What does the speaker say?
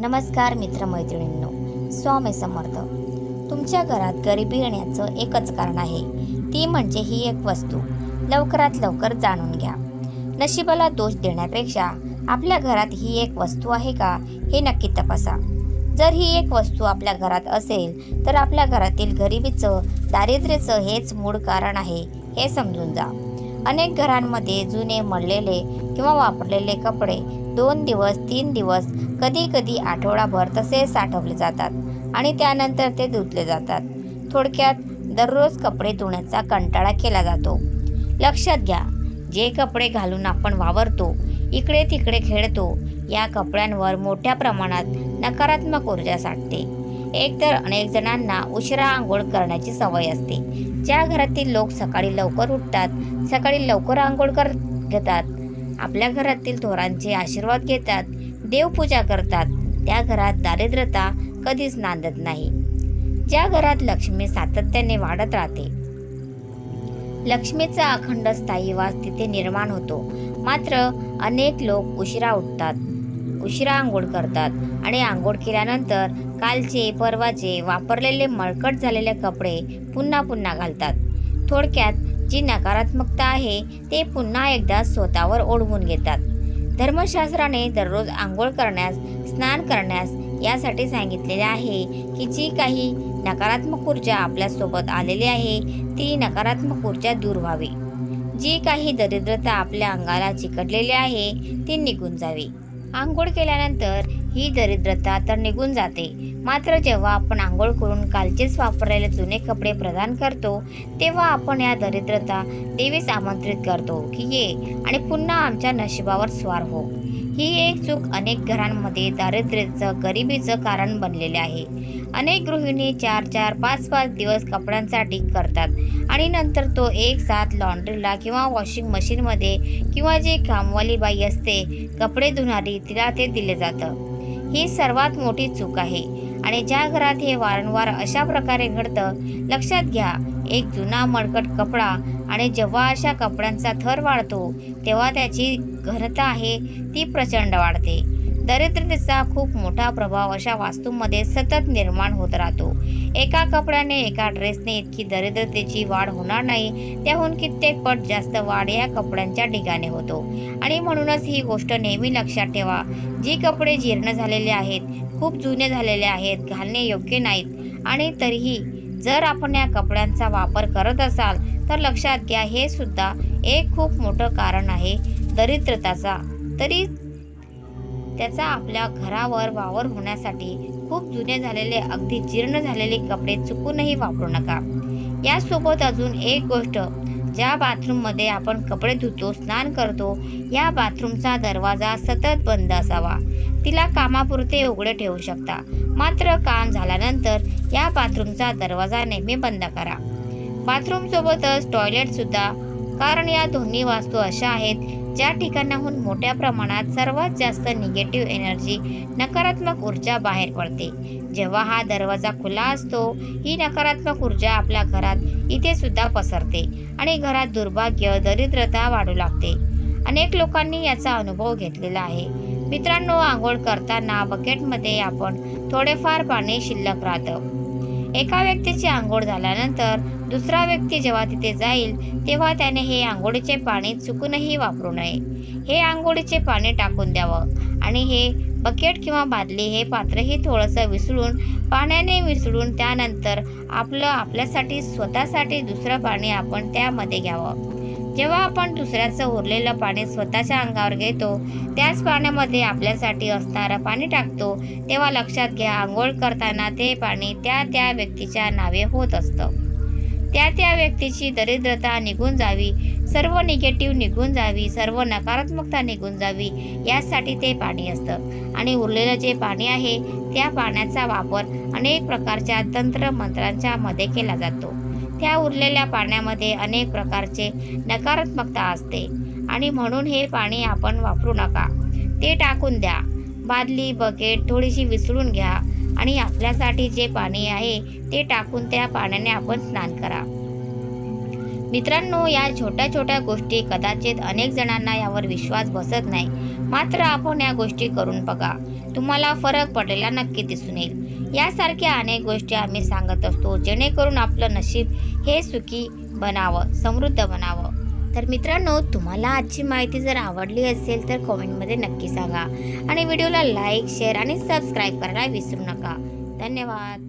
नमस्कार मित्रमैत्रिणींनो, स्वामी समर्थ. तुमच्या घरात गरिबी येण्याचं एकच कारण आहे, ती म्हणजे ही एक वस्तू. लवकरात लवकर जाणून घ्या. नशिबाला दोष देण्यापेक्षा आपल्या घरात ही एक वस्तू आहे का हे नक्की तपासा. जर ही एक वस्तू आपल्या घरात असेल तर आपल्या घरातील गरिबीचं, दारिद्र्याचं हेच मूळ कारण आहे हे समजून जा. अनेक घरांमध्ये जुने मळलेले किंवा वापरलेले कपडे 2 दिवस 3 दिवस कधी कधी आठवडाभर तसेच साठवले जातात आणि त्यानंतर ते धुतले जातात. थोडक्यात दररोज कपडे धुण्याचा कंटाळा केला जातो. लक्षात घ्या, जे कपडे घालून आपण वावरतो, इकडे तिकडे खेळतो, या कपड्यांवर मोठ्या प्रमाणात नकारात्मक ऊर्जा साठते. एकतर अनेक जणांना उशिरा आंघोळ करण्याची सवय असते. ज्या घरातील लोक सकाळी लवकर उठतात, सकाळी लवकर आंघोळ घेतात, आपल्या घरातील थोरांचे आशीर्वाद घेतात, देवपूजा करतात, त्या घरात दारिद्र्यता कधीच नांदत नाही. ज्या घरात लक्ष्मी सातत्याने वाढत राहते, लक्ष्मीचा अखंड स्थायी वास तिथे निर्माण होतो. मात्र अनेक लोक उशिरा उठतात, उशिरा आंघोळ करतात आणि आंघोळ केल्यानंतर कालचे परवाचे वापरलेले मळकट झालेले कपडे पुन्हा पुन्हा घालतात. थोडक्यात जी नकारात्मकता आहे ते पुन्हा एकदा स्वतःवर ओढवून घेतात. धर्मशास्त्राने दररोज आंघोळ करण्यास, स्नान करण्यास यासाठी सांगितलेले आहे की जी काही नकारात्मक ऊर्जा आपल्यासोबत आलेली आहे ती नकारात्मक ऊर्जा दूर व्हावी. जी काही दरिद्रता आपल्या अंगाला चिकटलेली आहे ती निघून जावी. आंघोळ केल्यानंतर ही दरिद्रता तर निघून जाते, मात्र जेव्हा आपण आंघोळ करून कालचेच वापरलेले जुने कपडे प्रदान करतो तेव्हा आपण या दरिद्रता देवीस आमंत्रित करतो की ये आणि पुन्हा आमच्या नशिबावर स्वार हो. ही एक चूक अनेक घरांमध्ये दारिद्र्याचं, गरिबीचं कारण बनलेले आहे. अनेक गृहिणी 4-4, 5-5 दिवस कपड्यांसाठी करतात आणि नंतर तो एक साथ लॉन्ड्रीला किंवा वॉशिंग मशीनमध्ये किंवा जी कामवाली बाई असते कपडे धुणारी तिला ते दिले जातं. ही सर्वात मोठी चूक आहे आणि ज्या घरात हे वारंवार अशा प्रकारे घडतं, लक्षात घ्या, एक जुना मळकट कपडा आणि जेव्हा अशा कपड्यांचा थर वाढतो तेव्हा त्याची घनता आहे ती प्रचंड वाढते. दरिद्रतेचा खूप मोठा प्रभाव अशा वास्तूंमध्ये सतत निर्माण होत राहतो. एका कपड्याने, एका ड्रेसने इतकी दरिद्रतेची वाढ होणार नाही, त्याहून कित्येक पट जास्त वाढ या कपड्यांच्या ठिकाणी होतो. आणि म्हणूनच ही गोष्ट नेहमी लक्षात ठेवा, जी कपडे जीर्ण झालेले आहेत, खूप जुने झालेले आहेत, घालणे योग्य नाहीत आणि तरीही जर आपण या कपड्यांचा वापर करत असाल तर लक्षात घ्या, हे सुद्धा एक खूप मोठं कारण आहे दरिद्रताचा. तरी त्याचा आपल्या घरावर वावर होण्यासाठी खूप जुने झालेले, अगदी जीर्ण झालेले कपडे चुकूनही वापरू नका. यासोबत अजून एक गोष्ट, ज्या बाथरूममध्ये आपण कपडे धुतो, स्नान करतो, या बाथरूमचा दरवाजा सतत बंद असावा. तिला कामापुरते उघडे ठेवू शकता, मात्र काम झाल्यानंतर या बाथरूमचा दरवाजा नेहमी बंद करा. बाथरूमसोबतच टॉयलेटसुद्धा, कारण या दोन्ही वास्तू अशा आहेत ज्या ठिकाणाहून मोठ्या प्रमाणात सर्वात जास्त निगेटिव्ह एनर्जी, नकारात्मक ऊर्जा बाहेर पडते. जेव्हा हा दरवाजा खुला असतो, ही नकारात्मक ऊर्जा आपल्या घरात इथे सुद्धा पसरते आणि घरात दुर्भाग्य, दरिद्रता वाढू लागते. अनेक लोकांनी याचा अनुभव घेतलेला आहे. मित्रांनो, आंघोळ करताना बकेटमध्ये आपण थोडेफार पाणी शिल्लक राहतं. एका व्यक्तीची आंघोळ झाल्यानंतर दुसरा व्यक्ती जेव्हा तिथे जाईल तेव्हा त्याने हे आंघोळीचे पाणी चुकूनही वापरू नये. हे आंघोळीचे पाणी टाकून द्यावं आणि हे बकेट किंवा बादली, हे पात्रही थोडंसं विसळून, पाण्याने विसळून त्यानंतर आपल्यासाठी, स्वतःसाठी दुसरं पाणी आपण त्यामध्ये घ्यावं. जेव्हा आपण दुसऱ्याचं उरलेलं पाणी स्वतःच्या अंगावर घेतो, त्याच पाण्यामध्ये आपल्यासाठी असणारं पाणी टाकतो, तेव्हा लक्षात घ्या, आंघोळ करताना ते पाणी त्या व्यक्तीच्या नावे होत असतं. त्या व्यक्तीची दरिद्रता निघून जावी, सर्व निगेटिव्ह निघून जावी, सर्व नकारात्मकता निघून जावी, यासाठी ते पाणी असतं. आणि उरलेलं जे पाणी आहे त्या पाण्याचा वापर अनेक प्रकारच्या तंत्रमंत्रांच्या मध्ये केला जातो. त्या उरलेल्या पाण्यामध्ये अनेक प्रकारचे नकारात्मकता असते आणि म्हणून हे पाणी आपण वापरू नका. ते टाकून द्या. बादली, बकेट थोडीशी विसळून घ्या आणि आपल्यासाठी जे पाणी आहे ते टाकून त्या पाण्याने आपण स्नान करा. मित्रांनो, या छोट्या छोट्या गोष्टी कदाचित अनेक जणांना यावर विश्वास बसत नाही, मात्र आपण या गोष्टी करून बघा, तुम्हाला फरक पडलेला नक्की दिसून येईल. यासारख्या अनेक गोष्टी आम्ही सांगत असतो, जेणेकरून आपलं नशीब हे सुखी बनावं, समृद्ध बनावं. तर मित्रांनो, तुम्हाला आजची माहिती जर आवडली असेल तर कमेंटमध्ये नक्की सांगा आणि व्हिडिओला लाईक, शेअर आणि सबस्क्राईब करायला विसरू नका. धन्यवाद.